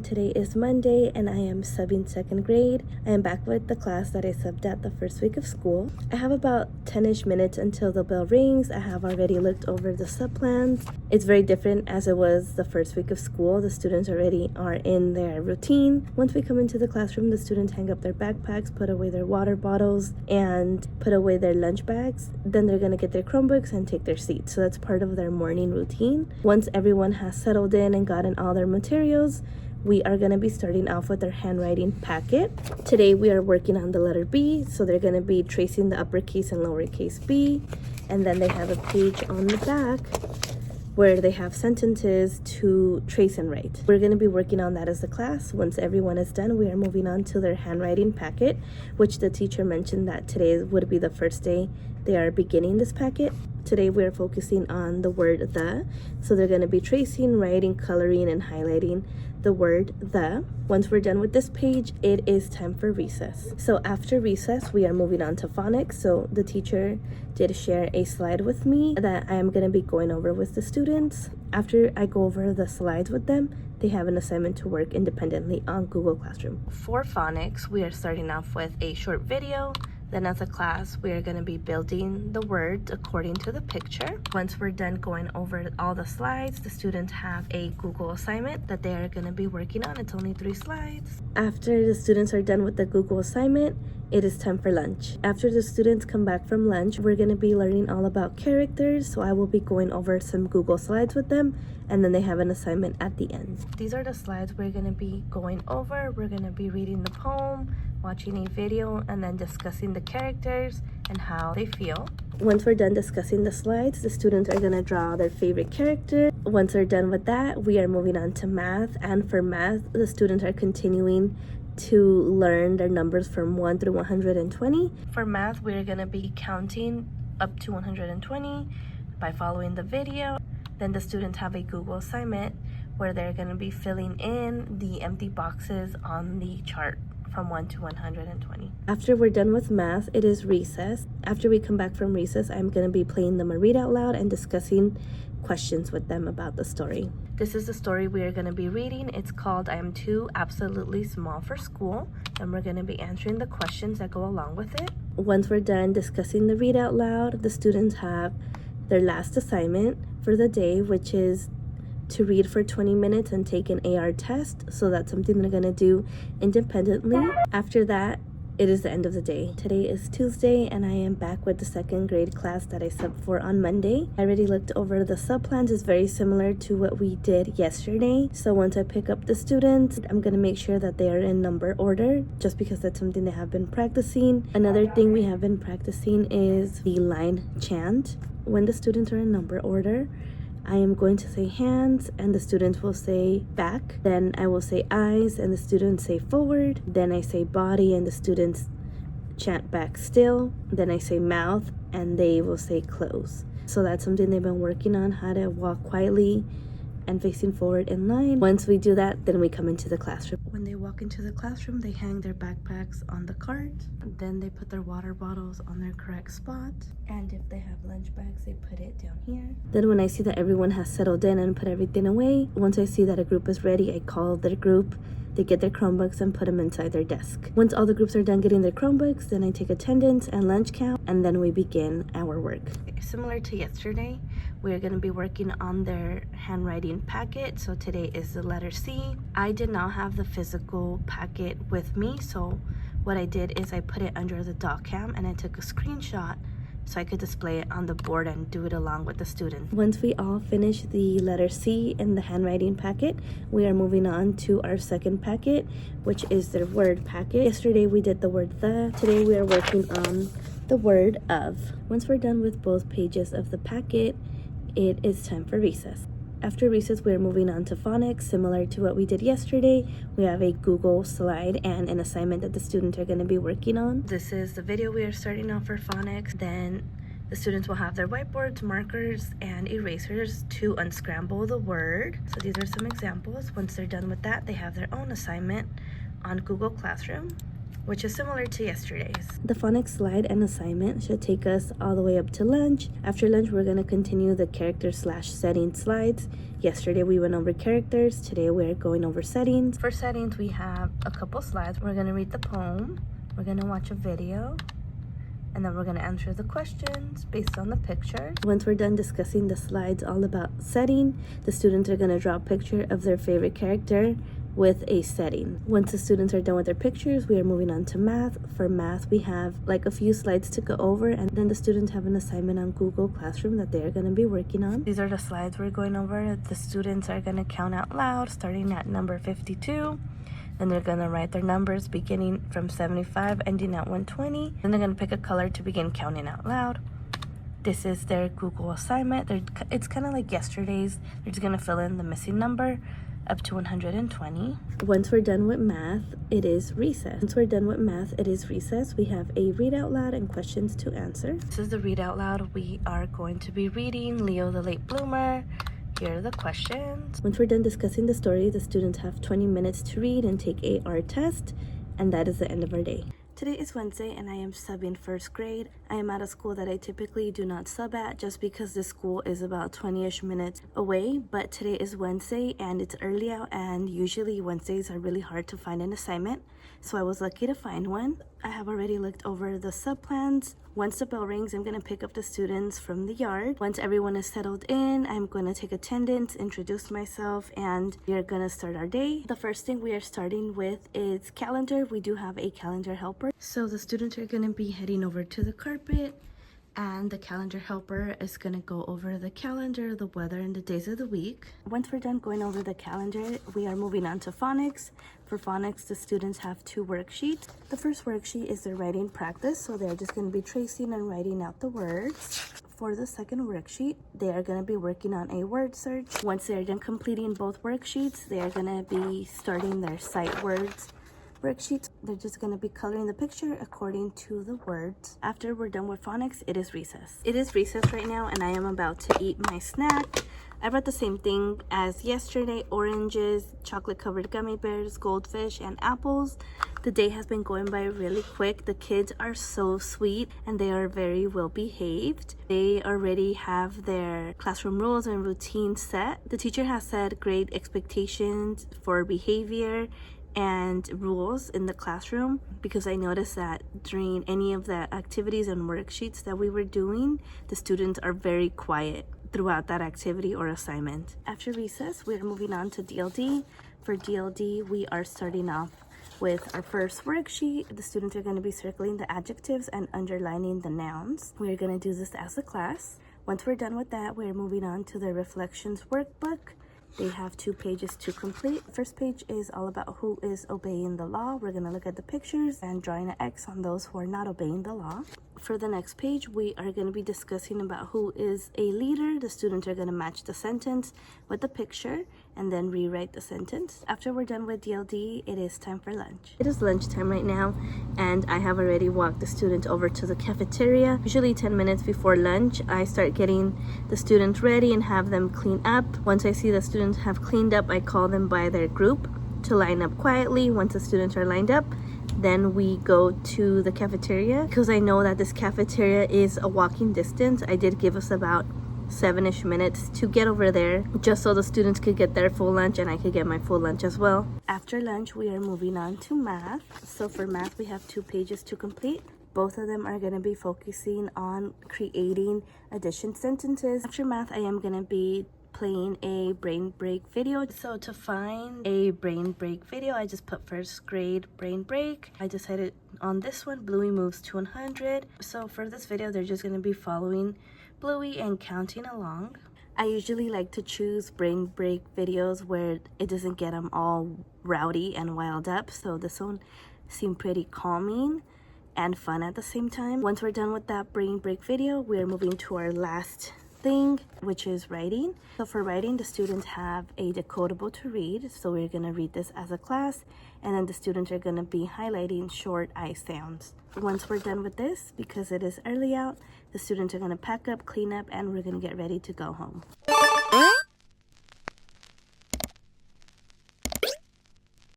Today is Monday and I am subbing second grade. I am back with the class that I subbed at the first week of school. I have about 10-ish minutes until the bell rings. I have already looked over the sub plans. It's very different as it was the first week of school. The students already are in their routine. Once we come into the classroom, the students hang up their backpacks, put away their water bottles, and put away their lunch bags. Then they're gonna get their Chromebooks and take their seats. So that's part of their morning routine. Once everyone has settled in and gotten all their materials, we are going to be starting off with our handwriting packet. Today we are working on the letter B, so they're going to be tracing the uppercase and lowercase b, and then they have a page on the back where they have sentences to trace and write. We're going to be working on that as a class. Once everyone is done, we are moving on to their handwriting packet, which the teacher mentioned that today would be the first day they are beginning this packet. Today we are focusing on the word the, so they're going to be tracing, writing, coloring, and highlighting the word the. Once we're done with this page, it is time for recess. So after recess, we are moving on to phonics. So the teacher did share a slide with me that I am going to be going over with the students. After I go over the slides with them, they have an assignment to work independently on Google Classroom. For phonics, we are starting off with a short video. Then as a class, we are going to be building the words according to the picture. Once we're done going over all the slides, the students have a Google assignment that they are going to be working on. It's only 3 slides. After the students are done with the Google assignment, it is time for lunch. After the students come back from lunch, we're going to be learning all about characters. So I will be going over some Google slides with them, and then they have an assignment at the end. These are the slides we're going to be going over. We're going to be reading the poem, watching a video, and then discussing the characters and how they feel. Once we're done discussing the slides, the students are going to draw their favorite character. Once they're done with that, we are moving on to math. And for math, the students are continuing to learn their numbers from 1 through 120. For math, we're going to be counting up to 120 by following the video. Then the students have a Google assignment where they're going to be filling in the empty boxes on the chart from 1 to 120. After we're done with math, it is recess. After we come back from recess, I'm going to be playing them a read out loud and discussing questions with them about the story. This is the story we are going to be reading. It's called I Am Too Absolutely Small for School, and we're going to be answering the questions that go along with it. Once we're done discussing the read out loud, the students have their last assignment for the day, which is to read for 20 minutes and take an AR test. So that's something they're going to do independently. After that, it is the end of the day. Today is Tuesday and I am back with the second grade class that I subbed for on Monday. I already looked over the sub plans. It's very similar to what we did yesterday. So once I pick up the students, I'm going to make sure that they are in number order, just because that's something they have been practicing. Another thing we have been practicing is the line chant. When the students are in number order, I am going to say hands and the students will say back. Then I will say eyes and the students say forward. Then I say body and the students chant back still. Then I say mouth and they will say close. So that's something they've been working on, how to walk quietly and facing forward in line. Once we do that, then we come into the classroom. When they walk into the classroom, they hang their backpacks on the cart. Then they put their water bottles on their correct spot. And if they have lunch bags, they put it down here. Then when I see that everyone has settled in and put everything away, once I see that a group is ready, I call their group. They get their Chromebooks and put them inside their desk. Once all the groups are done getting their Chromebooks, then I take attendance and lunch count, and then we begin our work. Similar to yesterday, we're going to be working on their handwriting packet. So today is the letter C. I did not have the physical packet with me, so what I did is I put it under the doc cam and I took a screenshot so I could display it on the board and do it along with the students. Once we all finish the letter C in the handwriting packet, we are moving on to our second packet, which is the word packet. Yesterday we did the word the. Today we are working on the word of. Once we're done with both pages of the packet, it is time for recess. After recess, we are moving on to phonics. Similar to what we did yesterday, we have a Google slide and an assignment that the students are going to be working on. This is the video we are starting off for phonics. Then the students will have their whiteboards, markers, and erasers to unscramble the word. So these are some examples. Once they're done with that, they have their own assignment on Google Classroom. which is similar to yesterday's. The phonics slide and assignment should take us all the way up to lunch. After lunch, we're going to continue the character/setting slides. Yesterday we went over characters. Today we're going over settings. For settings, we have a couple slides. We're going to read the poem. We're going to watch a video. And then we're going to answer the questions based on the pictures. Once we're done discussing the slides all about setting, the students are going to draw a picture of their favorite character with a setting. Once the students are done with their pictures, we are moving on to math. For math, we have like a few slides to go over, and then the students have an assignment on Google Classroom that they're going to be working on. These are the slides we're going over. The students are going to count out loud starting at number 52. Then they're going to write their numbers beginning from 75, ending at 120. Then they're going to pick a color to begin counting out loud. This is their Google assignment. It's kind of like yesterday's. They're just going to fill in the missing number up to 120. Once we're done with math, it is recess. We have a read out loud and questions to answer. This is the read out loud. We are going to be reading Leo the Late Bloomer. Here are the questions. Once we're done discussing the story, the students have 20 minutes to read and take a art test, and that is the end of our day. Today is Wednesday and I am subbing first grade. I am at a school that I typically do not sub at just because this school is about 20-ish minutes away, but today is Wednesday and it's early out, and usually Wednesdays are really hard to find an assignment, so I was lucky to find one. I have already looked over the sub plans. Once the bell rings, I'm going to pick up the students from the yard. Once everyone is settled in, I'm going to take attendance, introduce myself, and we are going to start our day. The first thing we are starting with is calendar. We do have a calendar helper. So the students are going to be heading over to the carpet, and the calendar helper is going to go over the calendar, the weather, and the days of the week. Once we're done going over the calendar, we are moving on to phonics. For phonics, the students have 2 worksheets. The first worksheet is their writing practice, so they're just going to be tracing and writing out the words. For the second worksheet, they are going to be working on a word search. Once they're done completing both worksheets, they are going to be starting their sight words worksheets. They're just going to be coloring the picture according to the words. After we're done with phonics, it is recess. It is recess right now and I am about to eat my snack. I brought the same thing as yesterday: oranges, chocolate covered gummy bears, goldfish, and apples. The day has been going by really quick. The kids are so sweet and they are very well behaved. They already have their classroom rules and routines set. The teacher has set grade expectations for behavior and rules in the classroom, because I noticed that during any of the activities and worksheets that we were doing, the students are very quiet throughout that activity or assignment. After recess, we're moving on to DLD. For DLD, we are starting off with our first worksheet. The students are going to be circling the adjectives and underlining the nouns. We're going to do this as a class. Once we're done with that, we're moving on to the reflections workbook. They have 2 pages to complete. The first page is all about who is obeying the law. We're going to look at the pictures and drawing an X on those who are not obeying the law. For the next page, we are going to be discussing about who is a leader. The students are going to match the sentence with the picture and then rewrite the sentence. After we're done with DLD, it is time for lunch. It is lunchtime right now and I have already walked the students over to the cafeteria. Usually 10 minutes before lunch, I start getting the students ready and have them clean up. Once I see the students have cleaned up, I call them by their group to line up quietly. Once the students are lined up, then we go to the cafeteria. Because I know that this cafeteria is a walking distance, I did give us about 7-ish minutes to get over there, just so the students could get their full lunch and I could get my full lunch as well. After lunch, we are moving on to math. So for math, we have 2 pages to complete. Both of them are going to be focusing on creating addition sentences. After math, I am going to be playing a brain break video. So to find a brain break video, I just put first grade brain break. I decided on this one, Bluey moves to 100. So for this video, they're just going to be following Bluey and counting along. I usually like to choose brain break videos where it doesn't get them all rowdy and wild up. So this one seemed pretty calming and fun at the same time. Once we're done with that brain break video, we're moving to our last thing, which is writing. So for writing, the students have a decodable to read. So we're going to read this as a class, and then the students are going to be highlighting short I sounds. Once we're done with this, because it is early out, the students are going to pack up, clean up, and we're going to get ready to go home.